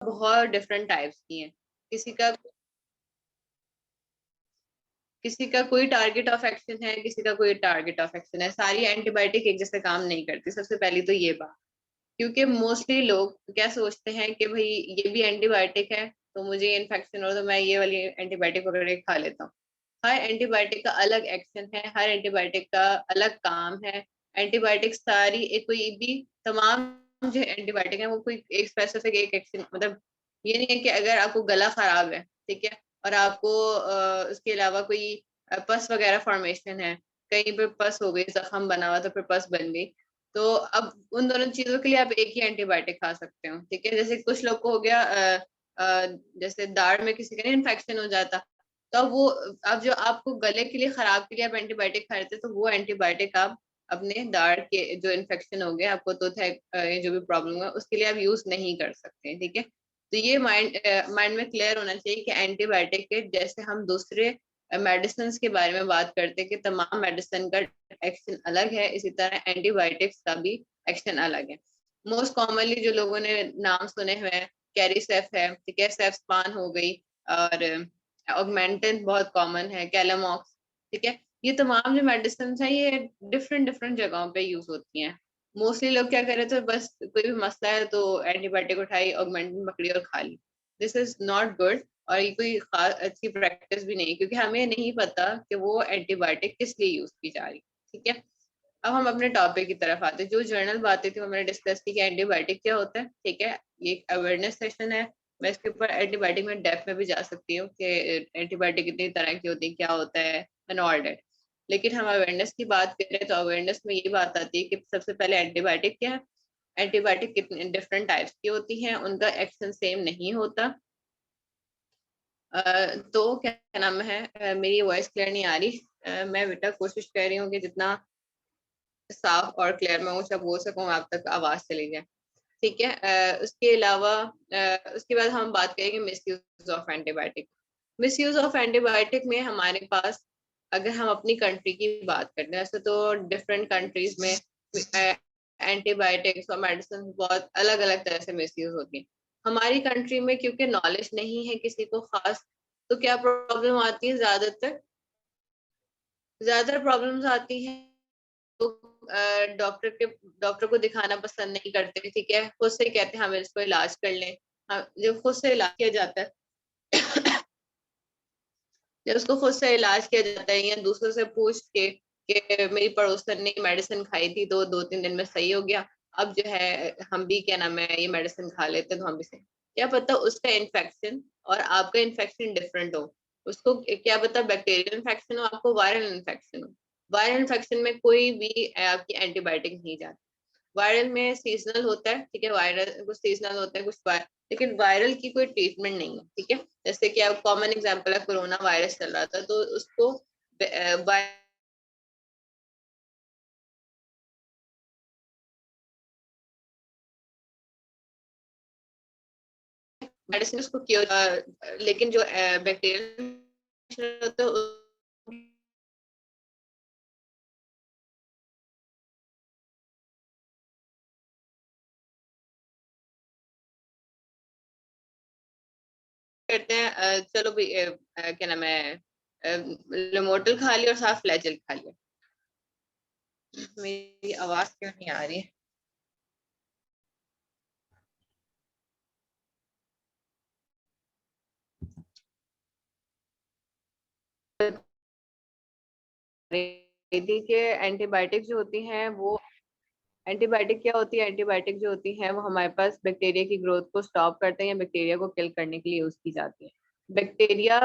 बहुत different types की हैं। किसी का किसी का कोई टारगेट ऑफ एक्शन है, किसी का कोई टारगेट ऑफ एक्शन है। सारी एंटीबायोटिक एक जैसे काम नहीं करती, सबसे पहली तो ये बात। क्योंकि मोस्टली लोग क्या सोचते हैं कि भाई ये भी एंटीबायोटिक है, तो मुझे इन्फेक्शन हो तो मैं ये वाली एंटीबायोटिक पकड़ के खा लेता हूँ। हर एंटीबायोटिक का अलग एक्शन है, हर एंटीबायोटिक का अलग काम है। एंटीबायोटिक सारी एक कोई भी तमाम जो एंटीबायोटिक है वो कोई एक स्पेसिफिक एक एक्शन, मतलब ये नहीं है कि अगर आपको गला खराब है, ठीक है, और आपको उसके अलावा कोई पस वगैरह फॉर्मेशन है, कहीं पे पस हो गई, जख्म बना हुआ तो फिर पस बन गई, तो अब उन दोनों चीजों के लिए आप एक ही एंटीबायोटिक खा सकते हो, ठीक है। जैसे कुछ लोग को हो गया जैसे दाढ़ में किसी का इन्फेक्शन हो जाता, तो वो अब जो आपको गले के लिए खराब के लिए आप एंटीबायोटिक खा रहे थे, तो वो एंटीबायोटिक आप अपने दाढ़ के जो इन्फेक्शन हो गया आपको, तो ये जो भी प्रॉब्लम है उसके लिए आप यूज नहीं कर सकते, ठीक है। तो ये माइंड माइंड में क्लियर होना चाहिए कि एंटीबायोटिक के जैसे हम दूसरे मेडिसिन के बारे में बात करते हैं कि तमाम मेडिसिन का एक्शन अलग है, इसी तरह एंटीबायोटिक्स का भी एक्शन अलग है। मोस्ट कॉमनली जो लोगों ने नाम सुने हुए हैं, कैरिसेफ है, ठीक है, सेफ्सपान हो गई, और ऑगमेंटिन बहुत कॉमन है, कैलामॉक्स, ठीक है। ये तमाम जो मेडिसिन है ये डिफरेंट डिफरेंट जगहों पे यूज होती हैं। मोस्टली लोग क्या कर रहे थे, बस कोई भी मसला है तो एंटीबायोटिक उठाई, ऑगमेंटिन पकड़ी और खा ली। दिस इज नॉट गुड, और ये कोई खास अच्छी प्रैक्टिस भी नहीं, क्योंकि हमें नहीं पता कि वो एंटीबायोटिक किस लिए यूज की जा रही, ठीक है। अब हम अपने टॉपिक की तरफ आते हैं। जो जनरल बातें थी वो मैंने डिस्कस की कि एंटीबायोटिक क्या होता है, ठीक है। ये एक अवेयरनेस सेशन है, मैं इसके ऊपर एंटीबायोटिक में डेप्थ में भी जा सकती हूँ कि एंटीबायोटिक कितनी तरह की होती है, क्या होता है, एंड ऑल डेट। लेकिन हम अवेयरनेस की बात करें तो अवेयरनेस में ये बात आती है कि सबसे पहले एंटीबायोटिक क्या है, एंटीबायोटिक कितने डिफरेंट टाइप्स की होती हैं, उनका एक्शन सेम नहीं होता। तो क्या नाम है, मेरी वॉइस क्लियर नहीं आ रही। मैं बेटा कोशिश कर रही हूँ कि जितना साफ और क्लियर मैं ऊंचा बोल सकूँ, आप तक आवाज चली जाए, ठीक है। उसके अलावा उसके बाद हम बात करेंगे miss use of antibiotic. Miss use of antibiotic में हमारे पास, अगर हम अपनी कंट्री की बात करते हैं, ऐसे तो डिफरेंट कंट्रीज में एंटीबायोटिक्स और मेडिसिन बहुत अलग अलग तरह से मिस यूज होती है। हमारी कंट्री में क्योंकि नॉलेज नहीं है किसी को खास, तो क्या प्रॉब्लम आती है, ज्यादातर प्रॉब्लम्स आती हैं तो डॉक्टर को दिखाना पसंद नहीं करते, ठीक है, खुद से ही कहते हैं हम इसको इलाज कर लें। हाँ, जब खुद से इलाज किया जाता है जब उसको खुद से इलाज किया जाता है या दूसरों से पूछ के कि मेरी पड़ोसन ने मेडिसिन खाई थी तो 2-3 दिन में सही हो गया, अब जो है हम भी क्या नाम है ये मेडिसिन खा लेते हैं तो हम भी सही। क्या पता उसका इन्फेक्शन और आपका इन्फेक्शन डिफरेंट हो, उसको क्या पता बैक्टीरियल इन्फेक्शन हो, आपको वायरल इन्फेक्शन हो। वायरल इन्फेक्शन में कोई भी आपकी एंटीबायोटिक नहीं जाती। वायरल में सीजनल होता है, ठीक है, वायरल कुछ सीजनल होता है, लेकिन वायरल की कोई ट्रीटमेंट नहीं है, ठीक है। जैसे कि अब कॉमन एग्जांपल है, कोरोना वायरस चल रहा था तो उसको मेडिसिन उसको क्योर, लेकिन जो बैक्टीरियल होता है करते हैं चलो भी क्या नाम है, लेमोटल खा लिया और साथ फ्लैजल खा लिया। मेरी आवाज क्यों नहीं आ रही है। थी कि एंटीबायोटिक जो होती हैं वो, एंटीबायोटिक क्या होती है, एंटीबायोटिक जो होती है वो हमारे पास बैक्टीरिया की ग्रोथ को स्टॉप करते हैं या बैक्टीरिया को किल करने के लिए यूज की जाती है। बैक्टीरिया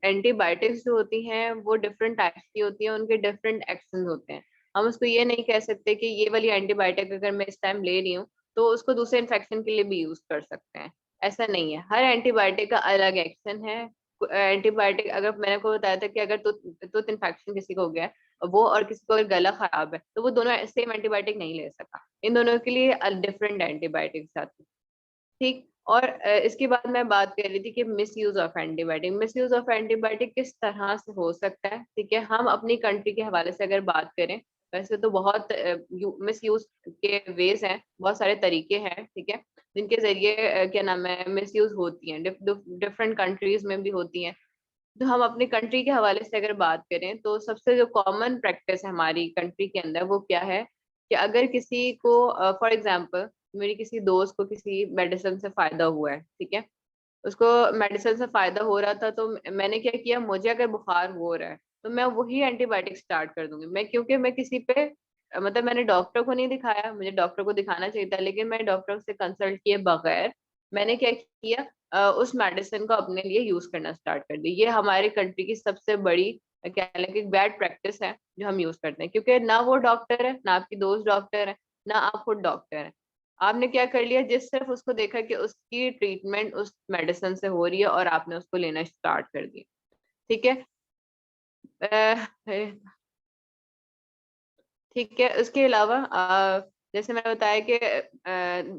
एंटीबायोटिक्स जो होती हैं वो डिफरेंट टाइप्स की होती हैं, उनके डिफरेंट एक्शन होते हैं। हम उसको ये नहीं कह सकते कि ये वाली एंटीबायोटिक अगर मैं इस टाइम ले रही हूँ तो उसको दूसरे इन्फेक्शन के लिए भी यूज कर सकते हैं, ऐसा नहीं है। हर एंटीबायोटिक का अलग एक्शन है। एंटीबायोटिक अगर मैंने को बताया था कि अगर टूथ इन्फेक्शन किसी को हो गया है वो, और किसी को अगर गला खराब है, तो वो दोनों सेम एंटीबायोटिक नहीं ले सका, इन दोनों के लिए डिफरेंट एंटीबायोटिक्स आती है, ठीक। और इसके बाद मैं बात कर रही थी कि miss use of antibiotic, miss use of antibiotic किस तरह से हो सकता है, ठीक है। हम अपनी कंट्री के हवाले से अगर बात करें, वैसे तो बहुत मिस यूज के वेज हैं, बहुत सारे तरीके हैं, ठीक है। जिनके जरिए क्या नाम है मिसयूज होती हैं, डिफरेंट कंट्रीज में भी होती हैं। तो हम अपनी कंट्री के हवाले से अगर बात करें तो सबसे जो कॉमन प्रैक्टिस है हमारी कंट्री के अंदर वो क्या है कि अगर किसी को फॉर एग्जांपल मेरी किसी दोस्त को किसी मेडिसिन से फायदा हुआ है, ठीक है, उसको मेडिसिन से फायदा हो रहा था, तो मैंने क्या किया, मुझे अगर बुखार हो रहा है तो मैं वही एंटीबायोटिक स्टार्ट कर दूंगी मैं, क्योंकि मैं किसी पे मतलब मैंने डॉक्टर को नहीं दिखाया, मुझे डॉक्टर को दिखाना चाहिए था, लेकिन मैं डॉक्टर से कंसल्ट किए बगैर मैंने क्या किया, उस मेडिसिन को अपने लिए यूज करना स्टार्ट कर दी। ये हमारी कंट्री की सबसे बड़ी क्या कि बैड प्रैक्टिस है जो हम यूज करते हैं, क्योंकि ना वो डॉक्टर है, ना आपकी दोस्त डॉक्टर है, ना आप खुद डॉक्टर है। आपने क्या कर लिया, जिस सिर्फ उसको देखा कि उसकी ट्रीटमेंट उस मेडिसिन से हो रही है और आपने उसको लेना स्टार्ट कर दिया, ठीक है। अह, ठीक है, उसके अलावा जैसे मैंने बताया कि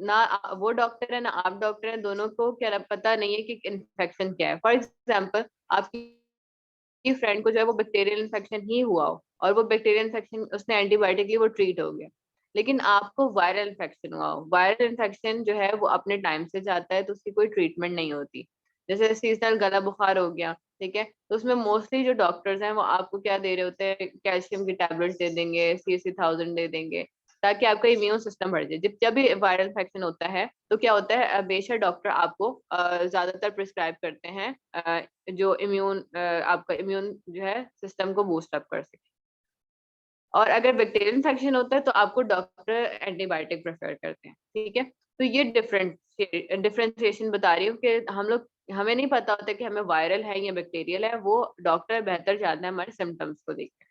ना वो डॉक्टर है ना आप डॉक्टर हैं, दोनों को क्या पता नहीं है कि इन्फेक्शन क्या है। फॉर एग्जाम्पल आपकी फ्रेंड को जो है वो बैक्टीरियल इन्फेक्शन ही हुआ हो और वो बैक्टीरियल इन्फेक्शन उसने एंटीबायोटिक ली, वो ट्रीट हो गया, लेकिन आपको वायरल इन्फेक्शन हुआ हो। वायरल इन्फेक्शन जो है वो अपने टाइम से जाता है, तो उसकी कोई ट्रीटमेंट नहीं होती। जैसे सीजनल गला बुखार हो गया, ठीक है, तो उसमें मोस्टली जो डॉक्टर्स हैं वो आपको क्या दे रहे होते हैं, कैल्शियम की टैबलेट्स दे देंगे, CC1000 दे देंगे, ताकि आपका इम्यून सिस्टम बढ़ जाए। जब भी वायरल इन्फेक्शन होता है तो क्या होता है, बेशक डॉक्टर आपको ज्यादातर प्रिस्क्राइब करते हैं जो आपका इम्यून जो है सिस्टम को बूस्ट अप कर सके। और अगर बैक्टीरियल इन्फेक्शन होता है तो आपको डॉक्टर एंटीबायोटिक प्रेफर करते हैं, ठीक है। तो ये डिफरेंशिएशन बता रही हूँ कि हम लोग, हमें नहीं पता होता कि हमें वायरल है या बैक्टीरियल है, वो डॉक्टर बेहतर जानता है हमारे सिम्टम्स को देख के।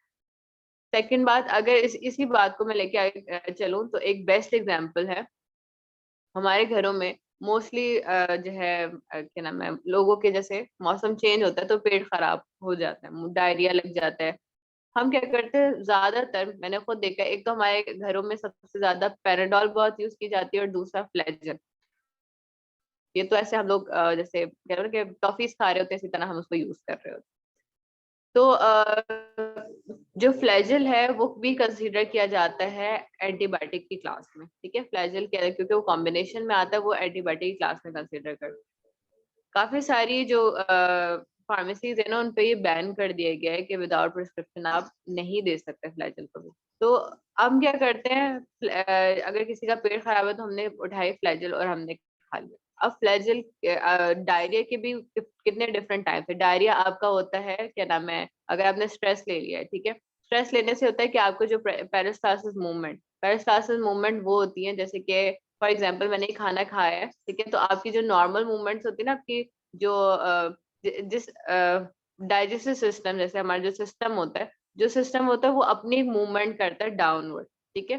सेकंड बात, अगर इसी बात को मैं लेके आगे चलूँ तो एक बेस्ट एग्जांपल है हमारे घरों में। मोस्टली जो है क्या नाम है, लोगों के जैसे मौसम चेंज होता है तो पेट खराब हो जाता है, डायरिया लग जाता है। हम क्या करते हैं, ज्यादातर मैंने खुद देखा है, एक तो हमारे घरों में सबसे ज्यादा पैराडॉल बहुत यूज की जाती है और दूसरा फ्लैजल। ये तो ऐसे हम लोग जैसे कह रहे हो कि टॉफीज खा रहे होते हैं, इसी तरह हम उसको यूज कर रहे होते हैं। तो जो फ्लैजल है वो भी कंसीडर किया जाता है एंटीबायोटिक की क्लास में, ठीक है। फ्लैजल क्या है, क्योंकि वो कॉम्बिनेशन में आता है, वो एंटीबायोटिक की क्लास में कंसीडर कर। काफी सारी जो फार्मेसीज है ना, उन पे ये बैन कर दिया गया है कि विदाउट प्रिस्क्रिप्शन आप नहीं दे सकते फ्लैजल को भी। तो हम क्या करते हैं, अगर किसी का पेट खराब है तो हमने उठाई फ्लैजल और हमने खा लिया। अब फ्लैजल डायरिया के भी कितने डिफरेंट टाइप्स है। डायरिया आपका होता है क्या नाम है, अगर आपने स्ट्रेस ले लिया है, ठीक है, स्ट्रेस लेने से होता है कि आपको जो पेरिस्टालसिस मूवमेंट वो होती है, जैसे कि फॉर एग्जाम्पल मैंने खाना खाया है, ठीक है, तो आपकी जो नॉर्मल मूवमेंट्स होती है ना, आपकी जो जिस डाइजेस्टिव सिस्टम, जैसे हमारा जो सिस्टम होता है, वो अपनी मूवमेंट करता है डाउनवर्ड, ठीक है,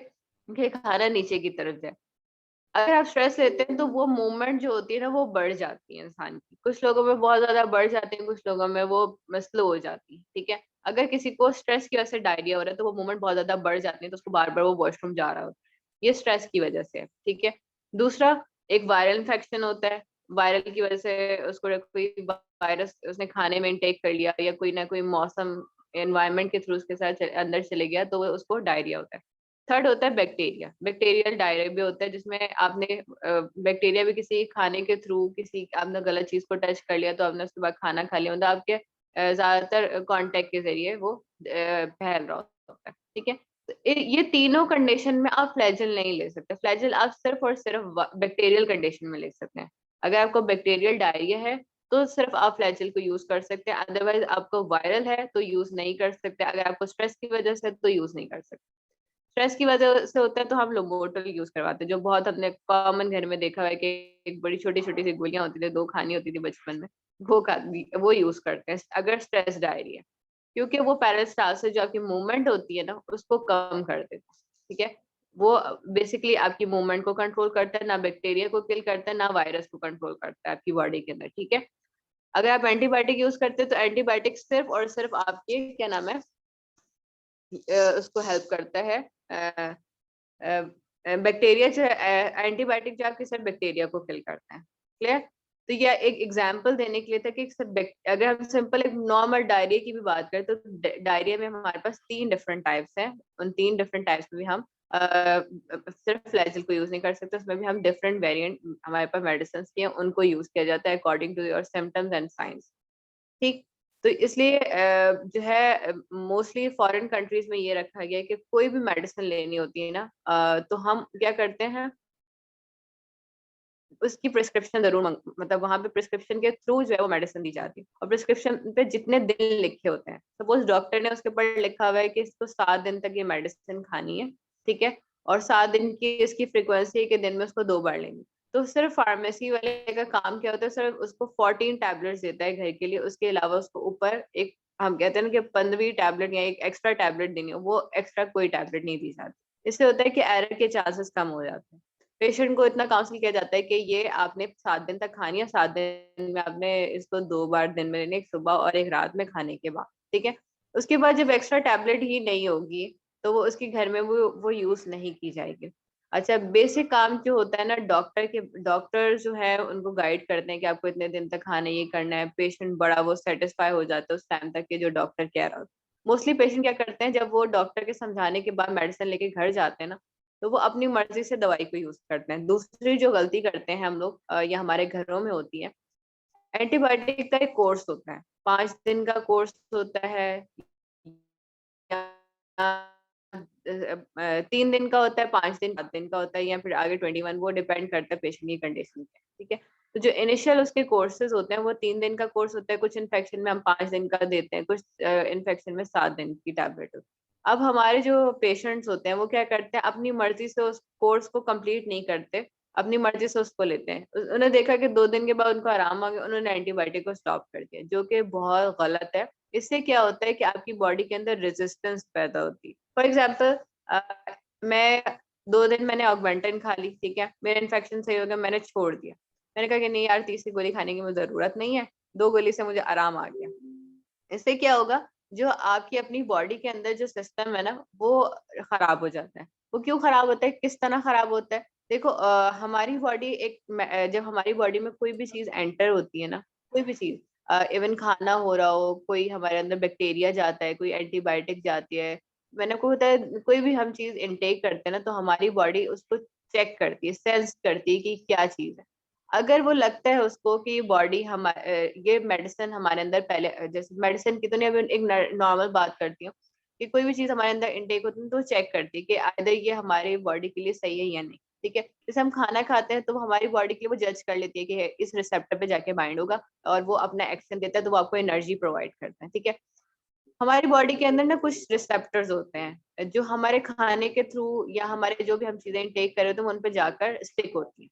कि खाना नीचे की तरफ जाए। अगर आप स्ट्रेस लेते हैं तो वो मूवमेंट जो होती है ना वो बढ़ जाती है इंसान की, कुछ लोगों में बहुत ज्यादा बढ़ जाती है, कुछ लोगों में वो स्लो हो जाती है, ठीक है। अगर किसी को स्ट्रेस की वजह से डायरिया हो रहा है तो वो मूवमेंट बहुत ज्यादा बढ़ जाती है, तो उसको बार बार वो वॉशरूम जा रहा होता है, ये स्ट्रेस की वजह से है, ठीक है। दूसरा, एक वायरल इन्फेक्शन होता है, वायरल की वजह से उसको कोई वायरस उसने खाने में इंटेक कर लिया या कोई ना कोई मौसम एनवायरनमेंट के थ्रू उसके साथ अंदर चले गया तो उसको डायरिया होता है। थर्ड होता है बैक्टीरिया, बैक्टीरियल डायरिया भी होता है, जिसमें आपने बैक्टीरिया भी किसी खाने के थ्रू, किसी आपने गलत चीज को टच कर लिया तो आपने उसके बाद खाना खा लिया, मतलब आपके ज्यादातर कांटेक्ट के जरिए वो फैल रहा होता है, ठीक है। तो ये तीनों कंडीशन में आप फ्लैजल नहीं ले सकते। फ्लैजल आप सिर्फ और सिर्फ बैक्टीरियल कंडीशन में ले सकते हैं। अगर आपको बैक्टीरियल डायरिया है तो सिर्फ आप फ्लैजल को यूज कर सकते हैं, अदरवाइज आपको वायरल है तो यूज नहीं कर सकते। अगर आपको स्ट्रेस की वजह से तो यूज नहीं कर सकते। स्ट्रेस की वजह से होता है तो हम लोमोटल यूज करवाते हैं, जो बहुत हमने कॉमन घर में देखा हुआ है कि एक बड़ी छोटी छोटी सी गोलियां होती थी, 2 खानी होती थी बचपन में, वो यूज करते हैं अगर स्ट्रेस डायरिया, क्योंकि वो पेरिस्टालसिस जो आपकी मूवमेंट होती है ना उसको कम कर देता है, ठीक है। वो बेसिकली आपकी मूवमेंट को कंट्रोल करता है, ना बैक्टीरिया को किल करता है, ना वायरस को कंट्रोल करता है आपकी बॉडी के अंदर, ठीक है। अगर आप एंटीबायोटिक यूज करते हैं तो एंटीबायोटिक सिर्फ और सिर्फ आपके क्या नाम है उसको हेल्प करता है, बैक्टीरिया जो है, एंटीबायोटिक जो आपके सिर्फ बैक्टीरिया को किल करते हैं, क्लियर। तो यह एक एग्जांपल देने के लिए था कि अगर हम सिंपल एक नॉर्मल डायरिया की भी बात करें तो डायरिया में हमारे पास 3 डिफरेंट टाइप्स हैं, उन 3 डिफरेंट टाइप्स में भी हम सिर्फ फ्लैजिल को यूज नहीं कर सकते, उसमें भी हम डिफरेंट वेरिएंट हमारे पास मेडिसिन के हैं, उनको यूज किया जाता है according to your symptoms and signs. ठीक। तो इसलिए जो है मोस्टली फॉरेन कंट्रीज में ये रखा गया है कि कोई भी मेडिसिन लेनी होती है ना, तो हम क्या करते हैं, उसकी प्रिस्क्रिप्शन जरूर मतलब वहां पे प्रिस्क्रिप्शन के थ्रू जो है वो मेडिसिन दी जाती है, और प्रिस्क्रिप्शन पे जितने दिन लिखे होते हैं, सपोज डॉक्टर ने उसके ऊपर लिखा हुआ है कि इसको 7 दिन तक ये मेडिसिन खानी है, ठीक है, और 7 दिन की इसकी फ्रीक्वेंसी है कि दिन में उसको 2 बार लेनी। तो सिर्फ फार्मेसी वाले का काम क्या होता है, सिर्फ उसको 14 टैबलेट्स देता है घर के लिए, उसके अलावा उसको ऊपर एक, हम कहते हैं ना कि 15वीं टैबलेट या एक एक्स्ट्रा टैबलेट देनी हो, वो एक्स्ट्रा कोई टैबलेट नहीं दी जाती। इससे होता है कि एरर के चांसेस कम हो जाते हैं। पेशेंट को इतना काउंसिल किया जाता है कि ये आपने 7 दिन तक खानी है, 7 दिन में आपने इसको 2 बार दिन में लेनी, एक सुबह और एक रात में खाने के बाद, ठीक है। उसके बाद जब एक्स्ट्रा टैबलेट ही नहीं होगी तो वो उसके घर में वो यूज नहीं की जाएगी। अच्छा, बेसिक काम जो होता है ना, डॉक्टर जो है उनको गाइड करते हैं कि आपको इतने दिन तक खाना ये करना है, पेशेंट बड़ा वो सेटिस्फाई हो जाता है उस टाइम तक कि जो डॉक्टर कह रहा हो। मोस्टली पेशेंट क्या करते हैं, जब वो डॉक्टर के समझाने के बाद मेडिसिन लेके घर जाते हैं ना, तो वो अपनी मर्जी से दवाई को यूज करते हैं। दूसरी जो गलती करते हैं हम लोग, या हमारे घरों में होती है, एंटीबायोटिक का एक कोर्स होता है, 5 दिन का कोर्स होता है, या 3 दिन का होता है, 5 दिन 7 दिन का होता है, या फिर आगे 21, वो डिपेंड करता है पेशेंट की कंडीशन पे, ठीक है। तो जो इनिशियल उसके कोर्सेज होते हैं वो 3 दिन का कोर्स होता है, कुछ इन्फेक्शन में हम 5 दिन का देते हैं, कुछ इन्फेक्शन में 7 दिन की टैबलेट होती है। अब हमारे जो पेशेंट्स होते हैं वो क्या करते हैं, अपनी मर्जी से उस कोर्स को कंप्लीट नहीं करते, अपनी मर्जी से उसको लेते हैं। उन्होंने देखा कि 2 दिन के बाद उनको आराम आ गया, उन्होंने एंटीबायोटिक को स्टॉप कर दिया, जो कि बहुत गलत है। इससे क्या होता है कि आपकी बॉडी के अंदर रेजिस्टेंस पैदा होती है। फॉर एग्जाम्पल, मैं 2 दिन मैंने ऑगमेंटन खा ली, ठीक है, मेरा इन्फेक्शन सही हो गया, मैंने छोड़ दिया, मैंने कहा कि नहीं यार, तीसरी गोली खाने की मुझे जरूरत नहीं है, 2 गोली से मुझे आराम आ गया। इससे क्या होगा, जो आपकी अपनी बॉडी के अंदर जो सिस्टम है ना, वो खराब हो जाता है। वो क्यों खराब होता है, किस तरह खराब होता है? देखो, हमारी बॉडी जब हमारी बॉडी में कोई भी चीज एंटर होती है ना, कोई भी चीज, इवन खाना हो रहा हो, कोई हमारे अंदर बैक्टीरिया जाता है, कोई एंटीबायोटिक जाती है, मैंने आपको बताया, कोई भी हम चीज इनटेक करते हैं ना, तो हमारी बॉडी उसको चेक करती है, सेंस करती है कि क्या चीज है। अगर वो लगता है उसको कि बॉडी ये मेडिसिन हमारे अंदर पहले, जैसे मेडिसिन की तो नहीं, अभी एक नॉर्मल बात करती हूँ, कि कोई भी चीज हमारे अंदर इनटेक होती है तो चेक करती है कि आइदर ये हमारी बॉडी के लिए सही है या नहीं, ठीक है। जैसे हम खाना खाते हैं तो हमारी बॉडी के लिए वो जज कर लेती है कि इस रिसेप्टर पे जाके बाइंड होगा, और वो अपना एक्शन देता है, तो वो आपको एनर्जी प्रोवाइड करता है, ठीक है। हमारी बॉडी के अंदर ना कुछ रिसेप्टर्स होते हैं जो हमारे खाने के थ्रू या हमारे जो भी हम चीजें इनटेक कर रहे होते हैं उन पे जाकर स्टिक होती है।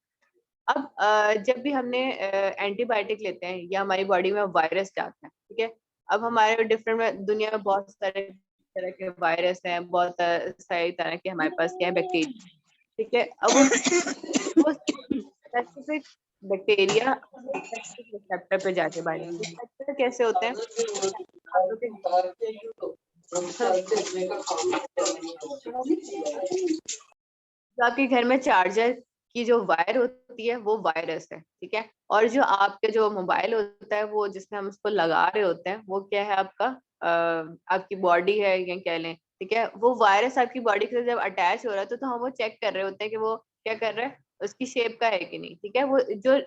अब जब भी हमने एंटीबायोटिक लेते हैं या हमारी बॉडी में वायरस जाता है, ठीक है। अब हमारे डिफरेंट दुनिया में बहुत सारे तरह के वायरस हैं, बहुत सारी तरह के हमारे पास क्या है, बैक्टीरिया, ठीक है। अब वो स्पेसिफिक बैक्टीरिया स्पेसिफिक रिसेप्टर पे जाके बाइंड, रिसेप्टर कैसे होते हैं, आप लोग के जो आपके घर में चार्जर की जो वायर होती है वो वायरस है, ठीक है। और जो आपके जो मोबाइल होता है, वो जिसमें हम उसको लगा रहे होते हैं, वो क्या है, आपका आपकी बॉडी है या कह लें, ठीक है। वो वायरस आपकी बॉडी के साथ जब अटैच हो रहा है तो हम वो चेक कर रहे होते हैं कि वो क्या कर रहा है, उसकी शेप का है कि नहीं, ठीक है। वो जो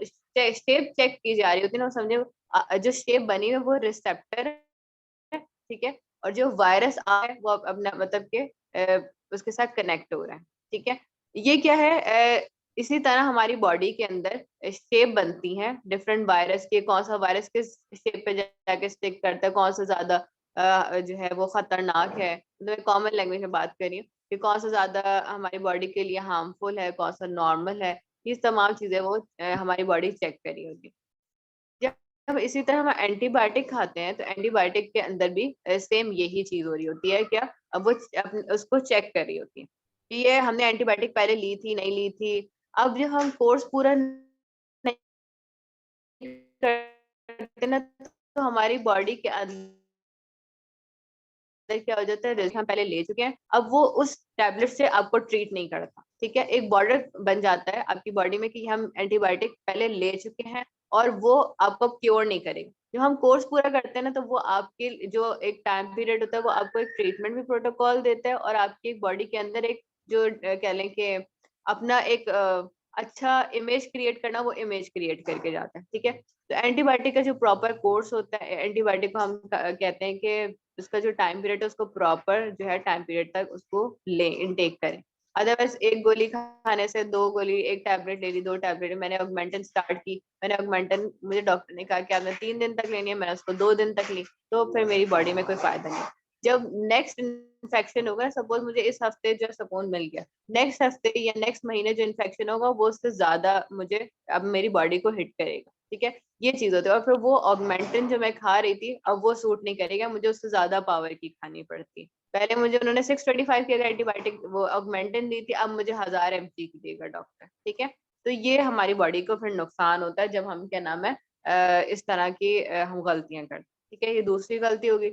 शेप चेक की जा रही होती है ना, वो समझे जो शेप बनी है वो रिसेप्टर है, ठीक है। और जो वायरस आ रहा है वो अपना मतलब के उसके साथ कनेक्ट हो रहा है, ठीक है। ये क्या है, इसी तरह हमारी बॉडी के अंदर शेप बनती हैं डिफरेंट वायरस के, कौन सा वायरस किस शेप पे जाके स्टिक करता है, कौन सा ज्यादा जो है वो खतरनाक है, मतलब कॉमन लैंग्वेज में बात करिए कि कौन सा ज्यादा हमारी बॉडी के लिए हार्मफुल है, कौन सा नॉर्मल है। ये तमाम चीजें वो हमारी बॉडी चेक करी होगी। जब इसी तरह हम एंटीबायोटिक खाते हैं तो एंटीबायोटिक के अंदर भी सेम यही चीज हो रही होती है, क्या, अब वो उसको चेक कर रही होती है कि ये हमने एंटीबायोटिक पहले ली थी नहीं ली थी। अब जो हम कोर्स पूरा नहीं करते ना, तो हमारी बॉडी के अंदर क्या हो जाता है, हम पहले ले चुके हैं, अब वो उस टैबलेट से आपको ट्रीट नहीं करता, ठीक है। एक बॉर्डर बन जाता है आपकी बॉडी में कि हम एंटीबायोटिक पहले ले चुके हैं और वो आपको क्योर नहीं करेगा। जब हम कोर्स पूरा करते हैं ना, तो वो आपके जो एक टाइम पीरियड होता है वो आपको एक ट्रीटमेंट भी प्रोटोकॉल देता है और आपकी बॉडी के अंदर एक जो कह लें कि अपना एक अच्छा इमेज क्रिएट करना, वो इमेज क्रिएट करके जाता है। ठीक है, तो एंटीबायोटिक का जो प्रॉपर कोर्स होता है, एंटीबायोटिक को हम कहते हैं कि उसका जो टाइम पीरियड है उसको प्रॉपर जो है टाइम पीरियड तक उसको ले इनटेक करें। अदरवाइज एक गोली खाने से, 2 गोली, एक टैबलेट ले ली, 2 टैबलेट, मैंने ऑगमेंटन स्टार्ट की, मैंने ऑगमेंटन, मुझे डॉक्टर ने कहा कि आपने 3 दिन तक लेनी है, मैंने उसको 2 दिन तक ली, तो फिर मेरी बॉडी में कोई फायदा नहीं। जब नेक्स्ट इन्फेक्शन होगा, सपोज मुझे इस हफ्ते जो सुकून मिल गया, नेक्स्ट हफ्ते या नेक्स्ट महीने जो इन्फेक्शन होगा वो उससे ज्यादा मुझे अब मेरी बॉडी को हिट करेगा। ठीक है, ये चीज होती है। और फिर वो ऑगमेंटन जो मैं खा रही थी अब वो सूट नहीं करेगा, मुझे उससे ज्यादा पावर की खानी पड़ती है। पहले मुझे उन्होंने 625 की अगर एंटीबायोटिक वो ऑगमेंटन दी थी, अब मुझे 1000 mg की देगा डॉक्टर। ठीक है, तो ये हमारी बॉडी को फिर नुकसान होता है जब हम क्या नाम है इस तरह की हम गलतियां करते हैं। ठीक है, ये दूसरी गलती होगी।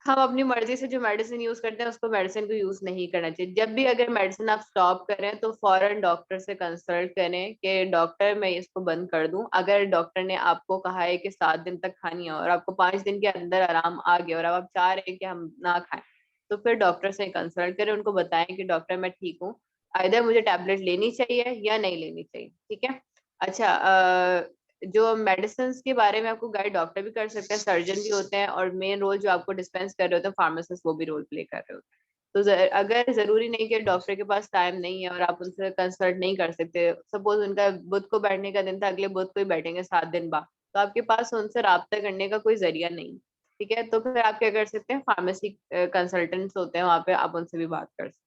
हम अपनी मर्जी से जो मेडिसिन यूज करते हैं उसको मेडिसिन को यूज नहीं करना चाहिए। जब भी अगर मेडिसिन आप स्टॉप करें तो फौरन डॉक्टर से कंसल्ट करें कि डॉक्टर मैं इसको बंद कर दूं। अगर डॉक्टर ने आपको कहा है कि 7 दिन तक खानी है और आपको 5 दिन के अंदर आराम आ गया और अब आप चाह रहे हैं कि हम ना खाएं, तो फिर डॉक्टर से कंसल्ट करें, उनको बताएं कि डॉक्टर मैं ठीक हूँ, इधर मुझे टैबलेट लेनी चाहिए या नहीं लेनी चाहिए। ठीक है, अच्छा जो मेडिसिन के बारे में आपको गाइड डॉक्टर भी कर सकते हैं, सर्जन भी होते हैं, और मेन रोल जो आपको डिस्पेंस कर रहे होते हैं फार्मासिस्ट, वो भी रोल प्ले कर रहे होते हैं। तो अगर जरूरी नहीं कि डॉक्टर के पास टाइम नहीं है और आप उनसे कंसल्ट नहीं कर सकते, सपोज उनका बुध को बैठने का दिन था, अगले बुध को ही बैठेंगे 7 दिन बाद, तो आपके पास उनसे राब्ता करने का कोई जरिया नहीं। ठीक है, तो फिर आप क्या कर सकते हैं, फार्मेसी कंसल्टेंट्स होते हैं वहां पे, आप उनसे भी बात कर सकते हैं।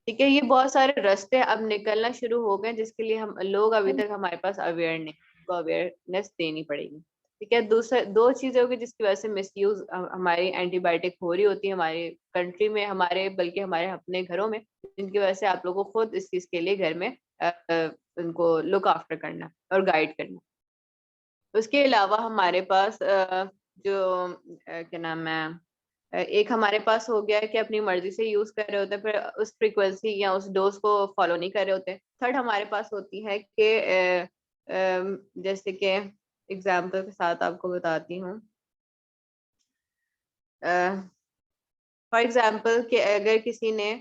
ठीक है, ये बहुत सारे रास्ते अब निकलना शुरू हो गए जिसके लिए हम लोग अभी तक हमारे पास अवेयर नहीं, को अवेयरनेस देनी पड़ेगी। ठीक है, दूसरा 2 चीजें होगी जिसकी वजह से मिसयूज हमारी एंटीबायोटिक हो रही होती है हमारे कंट्री में, हमारे बल्कि हमारे अपने घरों में, जिनकी वजह से आप लोगों को खुद इस चीज के लिए घर में उनको लुक आफ्टर करना और गाइड करना। उसके अलावा हमारे पास जो क्या नाम है, एक हमारे पास हो गया है कि अपनी मर्जी से यूज कर रहे होते हैं, फिर उस फ्रीक्वेंसी या उस डोज को फॉलो नहीं कर रहे होते। थर्ड हमारे पास होती है कि जैसे कि एग्जाम्पल के साथ आपको बताती हूँ, फॉर एग्जाम्पल कि अगर किसी ने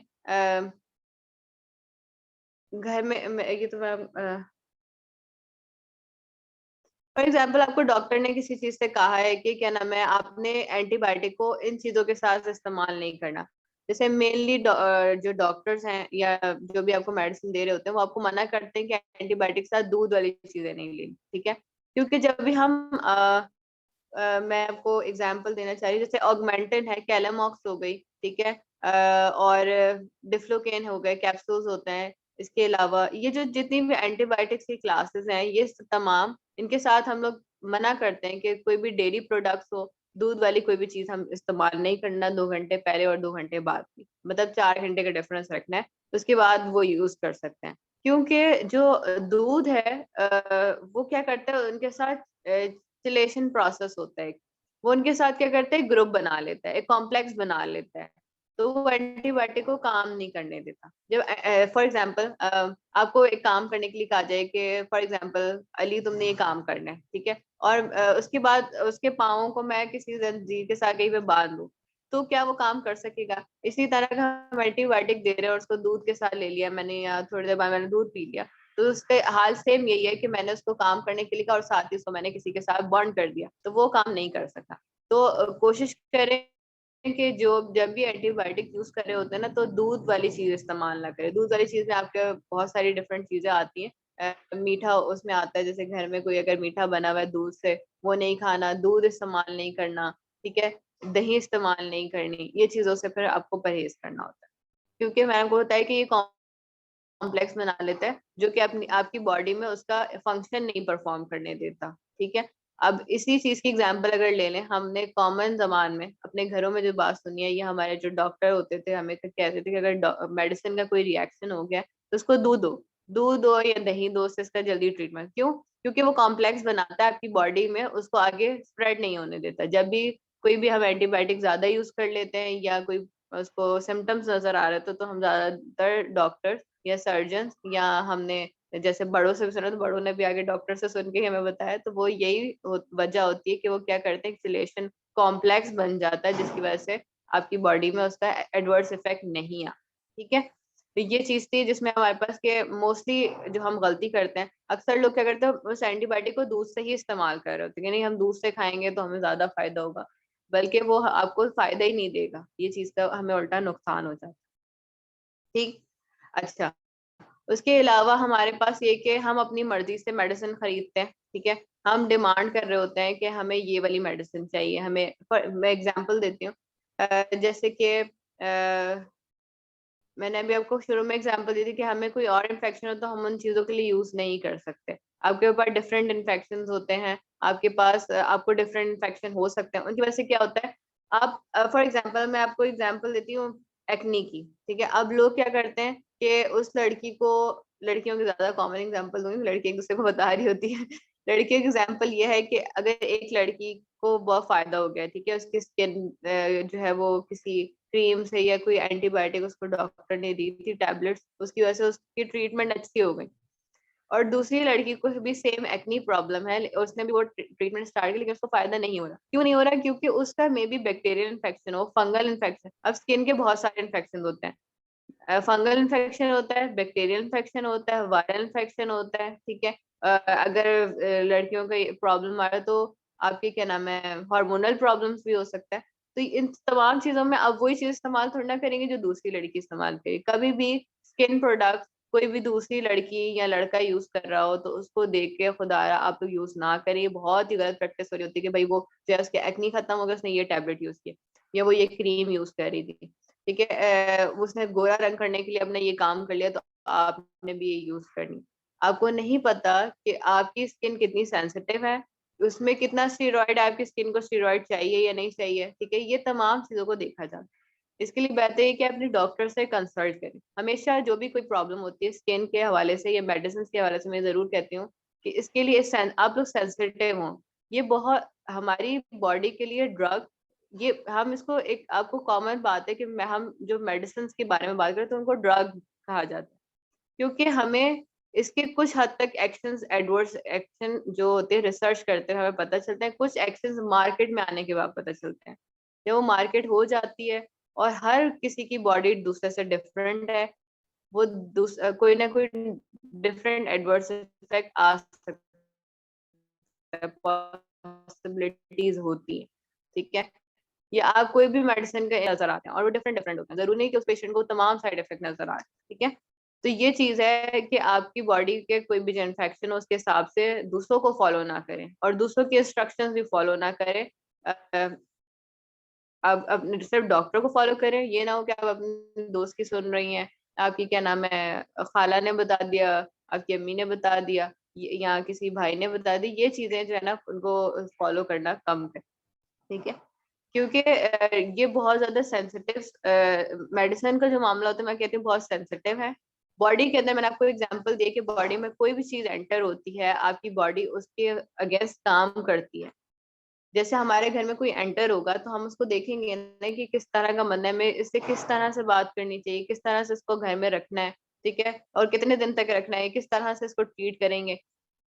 घर में ये तो मैं फॉर एग्जाम्पल आपको डॉक्टर ने किसी चीज से कहा है कि क्या नाम है, आपने एंटीबायोटिक को इन चीजों के साथ इस्तेमाल नहीं करना। जैसे मेनली जो डॉक्टर्स हैं या जो भी आपको मेडिसिन दे रहे होते हैं वो आपको मना करते हैं कि एंटीबायोटिक के साथ दूध वाली चीजें नहीं लेनी। ठीक है, क्योंकि जब भी हम मैं आपको एग्जांपल देना चाह रही हूँ, जैसे ऑगमेंटन है, कैलामॉक्स हो गई, ठीक है, और डिफ्लोकेन हो गए, कैप्सूल्स होते हैं। इसके अलावा ये जो जितनी भी एंटीबायोटिक्स की क्लासेस हैं, ये तमाम इनके साथ हम लोग मना करते हैं कि कोई भी डेयरी प्रोडक्ट्स हो, दूध वाली कोई भी चीज हम इस्तेमाल नहीं करना 2 घंटे पहले और 2 घंटे बाद की, मतलब 4 घंटे का डिफरेंस रखना है, उसके बाद वो यूज कर सकते हैं। क्योंकि जो दूध है वो क्या करता है, उनके साथ चिलेशन प्रोसेस होता है, वो उनके साथ क्या करते हैं, ग्रुप बना लेता है, एक कॉम्प्लेक्स बना लेता है, तो वो एंटीबायोटिक को काम नहीं करने देता। जब फॉर एग्जांपल आपको एक काम करने के लिए कहा जाए कि फॉर एग्जांपल अली तुमने ये काम करना है, ठीक है, और उसके बाद उसके पाँवों को मैं किसी जंजीर के साथ कहीं पे बांध दूं, तो क्या वो काम कर सकेगा? इसी तरह का हम एंटीबायोटिक दे रहे हैं और उसको दूध के साथ ले लिया मैंने, या थोड़ी देर बाद मैंने दूध पी लिया, तो उसके हाल सेम यही है कि मैंने उसको काम करने के लिए कहा और साथ ही उसको मैंने किसी के साथ बॉन्ड कर दिया, तो वो काम नहीं कर सका। तो कोशिश करें कि जो जब भी एंटीबायोटिक यूज कर रहे होते हैं ना, तो दूध वाली चीज इस्तेमाल ना करें। दूध वाली चीज में आपके बहुत सारी डिफरेंट चीजें आती हैं, मीठा उसमें आता है, जैसे घर में कोई अगर मीठा बना हुआ है दूध से, वो नहीं खाना, दूध इस्तेमाल नहीं करना, ठीक है, दही इस्तेमाल नहीं करनी, ये चीजों से फिर आपको परहेज करना होता है। क्योंकि मैंने को होता है कि ये कॉम्प्लेक्स बना लेता है जो कि अपनी आपकी बॉडी में उसका फंक्शन नहीं परफॉर्म करने देता। ठीक है, अब इसी चीज की एग्जांपल अगर ले लें, हमने कॉमन जमान में अपने घरों में जो बात सुनी है, ये हमारे जो डॉक्टर होते थे हमें तो कहते थे कि अगर मेडिसिन का कोई रिएक्शन हो गया तो उसको दूध दो, दूध दो या दही दो, उससे इसका जल्दी ट्रीटमेंट। क्यों? क्योंकि वो कॉम्प्लेक्स बनाता है आपकी बॉडी में, उसको आगे स्प्रेड नहीं होने देता। जब भी कोई भी हम एंटीबायोटिक ज्यादा यूज कर लेते हैं या कोई उसको सिम्टम्स नजर आ रहे तो हम ज्यादातर डॉक्टर्स या सर्जन या हमने जैसे बड़ों से भी सुना, तो बड़ों ने भी आगे डॉक्टर से सुन के हमें बताया, तो वो यही वजह होती है कि वो क्या करते हैं, एक्सीलेशन कॉम्प्लेक्स बन जाता है जिसकी वजह से आपकी बॉडी में उसका एडवर्स इफेक्ट नहीं आ। ठीक है, ये चीज थी जिसमें हमारे पास के मोस्टली जो हम गलती करते हैं, अक्सर लोग क्या करते हैं उस एंटीबायोटिक को दूध से ही इस्तेमाल कर रहे होते हैं कि नहीं हम दूध से खाएंगे तो हमें ज्यादा फायदा होगा, बल्कि वो आपको फायदा ही नहीं देगा, ये चीज का हमें उल्टा नुकसान हो जाता है। ठीक। अच्छा, उसके अलावा हमारे पास ये कि हम अपनी मर्जी से मेडिसिन खरीदते हैं, ठीक है। हम डिमांड कर रहे होते हैं कि हमें ये वाली मेडिसिन चाहिए, हमें मैं एग्जांपल देती हूँ। जैसे कि मैंने अभी आपको शुरू में एग्जांपल दी थी कि हमें कोई और इन्फेक्शन हो तो हम उन चीजों के लिए यूज नहीं कर सकते। आपके ऊपर डिफरेंट इन्फेक्शन होते हैं, आपके पास आपको डिफरेंट इन्फेक्शन हो सकते हैं, उनकी वजह से क्या होता है। आप फॉर एग्जांपल मैं आपको एग्जांपल देती हूँ एक्नी की, ठीक है। अब लोग क्या करते हैं कि उस लड़की को, लड़कियों की ज्यादा कॉमन एग्जांपल दूंगी, लड़की एक दूसरे को बता रही होती है। लड़की की एग्जांपल ये है कि अगर एक लड़की को बहुत फायदा हो गया, ठीक है, उसकी स्किन जो है वो किसी क्रीम से या कोई एंटीबायोटिक उसको डॉक्टर ने दी थी टैबलेट्स, उसकी वजह से उसकी ट्रीटमेंट अच्छी हो गई, और दूसरी लड़की को भी सेम एक्नी प्रॉब्लम है, उसने भी वो ट्रीटमेंट स्टार्ट की लेकिन उसको फायदा नहीं हो रहा। क्यों नहीं हो रहा? क्योंकि उसका मे बी बैक्टीरियल इन्फेक्शन हो, फंगल इन्फेक्शन। अब स्किन के बहुत सारे इन्फेक्शन होते हैं, फंगल इन्फेक्शन होता है, बैक्टीरियल इन्फेक्शन होता है, वायरल इन्फेक्शन होता है, ठीक है। अगर लड़कियों का प्रॉब्लम आ रहा है तो आपके क्या नाम है हार्मोनल प्रॉब्लम्स भी हो सकता है। तो इन तमाम चीजों में अब वही चीज इस्तेमाल थोड़ी ना करेंगे जो दूसरी लड़की इस्तेमाल करे। कभी भी स्किन प्रोडक्ट कोई भी दूसरी लड़की या लड़का यूज कर रहा हो तो उसको देख के खुदारा आप लोग यूज ना करें, ये बहुत ही गलत प्रैक्टिस हो रही होती है कि भाई वो जो है उसके एक्नी खत्म हो गया, उसने ये टैबलेट यूज किया या वो ये क्रीम यूज कर रही थी, ठीक है। उसने गोरा रंग करने के लिए अपने ये काम कर लिया तो आपने भी ये यूज करनी। आपको नहीं पता कि आपकी स्किन कितनी सेंसिटिव है, उसमें कितना स्टेरॉइड, आपकी स्किन को स्टेरॉइड चाहिए या नहीं चाहिए, ठीक है। ये तमाम चीजों को देखा जाता है। इसके लिए बेहतर है कि अपने डॉक्टर से कंसल्ट करें हमेशा। जो भी कोई प्रॉब्लम होती है स्किन के हवाले से या मेडिसिन के हवाले से, मैं जरूर कहती हूँ कि इसके लिए आप लोग सेंसिटिव हों। ये बहुत हमारी बॉडी के लिए ड्रग, ये हम इसको एक आपको कॉमन बात है कि हम जो मेडिसिन के बारे में बात करें तो उनको ड्रग कहा जाता है, क्योंकि हमें इसके कुछ हद तक एक्शंस, एडवर्स एक्शन जो होते हैं रिसर्च करते हैं हमें पता चलता है, कुछ एक्शंस मार्केट में आने के बाद पता चलते हैं। जब वो मार्केट हो जाती है और हर किसी की बॉडी दूसरे से डिफरेंट है, वो कोई ना कोई डिफरेंट एडवर्स इफेक्ट आ सकता है, पॉसिबिलिटीज होती है, ठीक है। या आप कोई भी मेडिसिन के नजर आते हैं और वो डिफरेंट डिफरेंट होते हैं, जरूरी नहीं कि उस पेशेंट को तमाम साइड इफेक्ट नजर आए, ठीक है। तो ये चीज है कि आपकी बॉडी के कोई भी जो इन्फेक्शन हो उसके हिसाब से दूसरों को फॉलो ना करें और दूसरों की इंस्ट्रक्शंस भी फॉलो ना करें। आप अपने सिर्फ डॉक्टर को फॉलो करें, ये ना हो कि आप अपने दोस्त की सुन रही हैं, आपकी क्या नाम है खाला ने बता दिया, आपकी अम्मी ने बता दिया, या किसी भाई ने बता दी, ये चीजें जो है ना उनको फॉलो करना कम करें, ठीक है। क्योंकि ये बहुत ज्यादा सेंसिटिव मेडिसिन का जो मामला होता है, मैं कहती हूँ बहुत सेंसिटिव है। बॉडी के अंदर मैंने आपको एग्जांपल दिया कि बॉडी में कोई भी चीज एंटर होती है आपकी बॉडी उसके अगेंस्ट काम करती है। जैसे हमारे घर में कोई एंटर होगा तो हम उसको देखेंगे ना कि किस तरह का बंदा है, हमें इससे किस तरह से बात करनी चाहिए, किस तरह से इसको घर में रखना है, ठीक है, और कितने दिन तक रखना है, किस तरह से इसको ट्रीट करेंगे।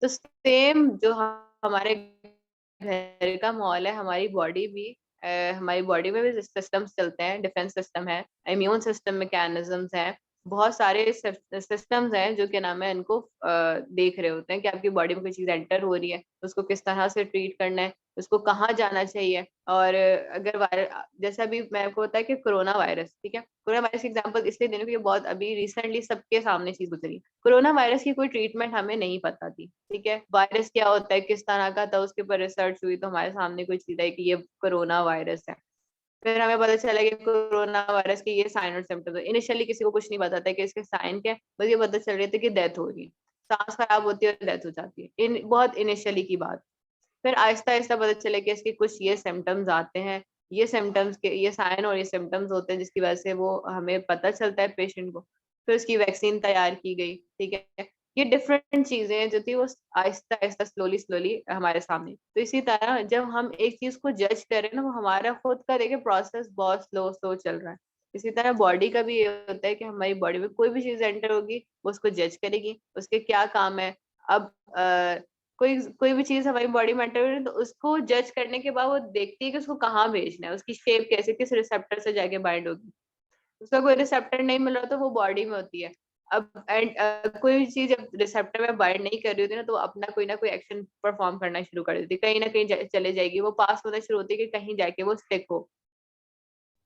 तो सेम जो हमारे घर का माहौल है, हमारी बॉडी में भी सिस्टम्स चलते हैं, डिफेंस सिस्टम है, इम्यून सिस्टम मैकेनिज्म्स हैं, बहुत सारे सिस्टम्स हैं जो क्या नाम है इनको देख रहे होते हैं कि आपकी बॉडी में कोई चीज एंटर हो रही है, उसको किस तरह से ट्रीट करना है, उसको कहाँ जाना चाहिए। और अगर वायरस, जैसा अभी मैं आपको बताया कि कोरोना वायरस, ठीक है, कोरोना वायरस एग्जांपल इसलिए देने को, ये बहुत अभी रिसेंटली सबके सामने चीज गुजरी। कोरोना वायरस की कोई ट्रीटमेंट हमें नहीं पता थी, ठीक है, वायरस क्या होता है, किस तरह का था, उसके ऊपर रिसर्च हुई तो हमारे सामने कोई चीज आई कि ये कोरोना वायरस है। फिर हमें पता चला कि कोरोना वायरस के ये साइन और सिम्टम्स है। इनिशियली किसी को कुछ नहीं पता था कि इसके साइन क्या है, बस ये पता चल रही थी कि डेथ हो रही है, सांस खराब होती है और डेथ हो जाती है, इन बहुत इनिशियली की बात। फिर आहिस्ता आहिस्ता पता चला कि इसके कुछ ये सिम्टम्स आते हैं, ये सिम्टम्स के ये साइन और ये सिम्टम्स होते हैं जिसकी वजह से वो हमें पता चलता है पेशेंट को। फिर उसकी वैक्सीन तैयार की गई, ठीक है। ये डिफरेंट चीजें जो थी वो आहिस्ता आहिस्ता स्लोली स्लोली हमारे सामने। तो इसी तरह जब हम एक चीज को जज करें ना, वो हमारा खुद का देखिए प्रोसेस बहुत स्लो स्लो चल रहा है। इसी तरह बॉडी का भी ये होता है कि हमारी बॉडी में कोई भी चीज एंटर होगी वो उसको जज करेगी, उसके क्या काम है। अब कोई कोई भी चीज हमारी बॉडी में एंटर हो रही है तो उसको जज करने के बाद वो देखती है कि उसको कहाँ भेजना है, उसकी शेप कैसे, किस रिसेप्टर से जाके बाइंड होगी। उसका कोई रिसेप्टर नहीं मिल रहा तो वो बॉडी में होती है। अब कोई चीज जब रिसेप्टर में बाइंड नहीं कर रही होती ना, तो अपना कोई ना कोई एक्शन परफॉर्म करना शुरू कर देती है, कहीं ना कहीं चले जाएगी, वो पास होना शुरू होती है कि कहीं जाके वो स्टिक हो।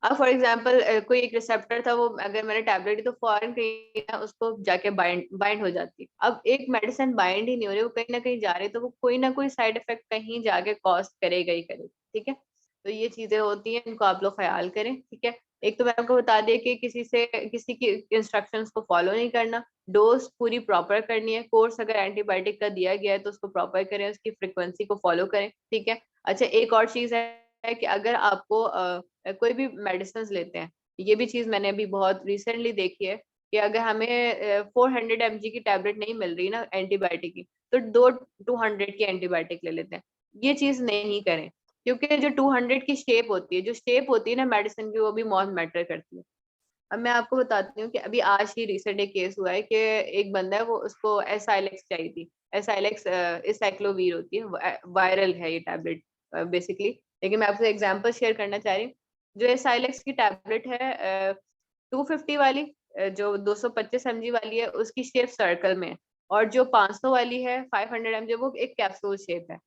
अब फॉर एग्जाम्पल कोई एक रिसेप्टर था, वो अगर मैंने टैबलेट दी तो फॉरन कहीं ना उसको जाके बाइंड बाइंड हो जाती है। अब एक मेडिसिन बाइंड ही नहीं हो रही, वो कहीं ना कहीं जा रही है, तो वो कोई ना कोई साइड इफेक्ट कहीं जाके कॉज करेगा ही करेगा। ठीक है, तो ये चीजें होती हैं, इनको आप लोग ख्याल करें। ठीक है, एक तो मैं आपको बता दिया कि किसी की इंस्ट्रक्शंस को फॉलो नहीं करना, डोज पूरी प्रॉपर करनी है, कोर्स अगर एंटीबायोटिक का दिया गया है तो उसको प्रॉपर करें, उसकी फ्रिक्वेंसी को फॉलो करें। ठीक है, अच्छा एक और चीज है कि अगर आपको कोई भी मेडिसिन लेते हैं, ये भी चीज मैंने अभी बहुत रिसेंटली देखी है कि अगर हमें 400 mg की टैबलेट नहीं मिल रही ना एंटीबायोटिक की, तो 200 की एंटीबायोटिक ले लेते हैं। ये चीज नहीं करें, क्योंकि जो 200 की शेप होती है, जो शेप होती है ना मेडिसिन की, वो भी बहुत मैटर करती है। अब मैं आपको बताती हूँ कि अभी आज ही रिसेंट एक केस हुआ है कि एक बंदा है, वो उसको एसाइलेक्स चाहिए थी। एसाइलेक्स एसाइक्लोवीर होती है, वायरल है ये टैबलेट बेसिकली। लेकिन मैं आपसे एग्जांपल शेयर करना चाह रही हूँ। जो एसाइलेक्स की टैबलेट है 250 वाली, जो 225 mg वाली है, उसकी शेप सर्कल में है। और जो 500 वाली है 500 mg, वो एक कैप्सूल शेप है।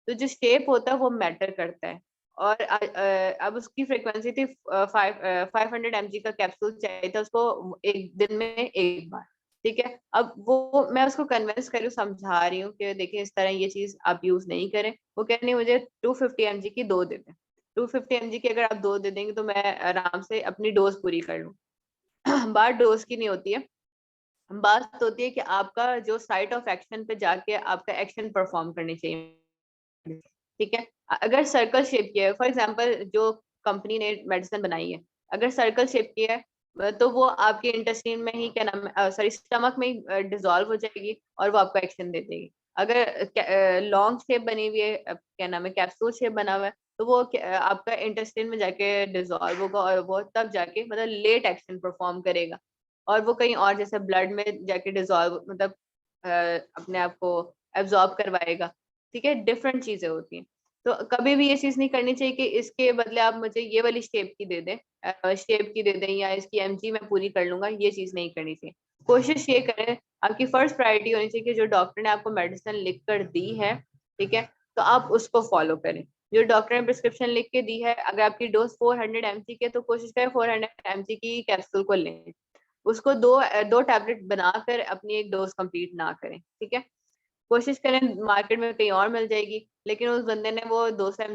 तो जो शेप होता है वो मैटर करता है। और अब उसकी फ्रीक्वेंसी थी 500 mg का कैप्सूल चाहिए था उसको एक दिन में एक बार। ठीक है, अब वो मैं उसको कन्विंस कर रही हूँ, समझा रही हूँ कि देखिए इस तरह ये चीज आप यूज नहीं करें। वो कह रही मुझे 250 mg की दो दे दें। 250 mg की अगर आप दो दे देंगे तो मैं आराम से अपनी डोज पूरी कर लूँ। बात डोज की नहीं होती है, बात होती है कि आपका जो साइट ऑफ एक्शन पे जाके आपका एक्शन परफॉर्म करनी चाहिए। ठीक है, अगर सर्कल शेप की है, फॉर एग्जांपल जो कंपनी ने मेडिसिन बनाई है, अगर सर्कल शेप की है, तो वो आपके इंटेस्टाइन में ही क्या नाम है, सॉरी स्टमक में ही डिसॉल्व हो जाएगी और वो आपको एक्शन दे देगी। अगर लॉन्ग शेप बनी हुई है, क्या नाम है, कैप्सूल शेप बना हुआ है, तो वो आपका इंटेस्टाइन में जाके डिसॉल्व होगा और वो तब जाके मतलब लेट एक्शन परफॉर्म करेगा। और वो कहीं और जैसे ब्लड में जाके डिसॉल्व मतलब अपने आप को एब्जॉर्ब करवाएगा। ठीक है, डिफरेंट चीजें होती हैं। तो कभी भी ये चीज नहीं करनी चाहिए कि इसके बदले आप मुझे ये वाली शेप की दे दें, शेप की दे दें, या इसकी एमजी मैं पूरी कर लूंगा, ये चीज नहीं करनी चाहिए। कोशिश ये करें, आपकी फर्स्ट प्रायोरिटी होनी चाहिए कि जो डॉक्टर ने आपको मेडिसिन लिख कर दी है, ठीक है, तो आप उसको फॉलो करें। जो डॉक्टर ने प्रिस्क्रिप्शन लिख के दी है, अगर आपकी डोज 400 mg की है तो कोशिश करें 400 mg की कैप्सूल को लें। उसको दो दो टैबलेट बनाकर अपनी एक डोज कंप्लीट ना करें। ठीक है, कोशिश करें, मार्केट में कहीं और मिल जाएगी, लेकिन उस बंदे ने वो 200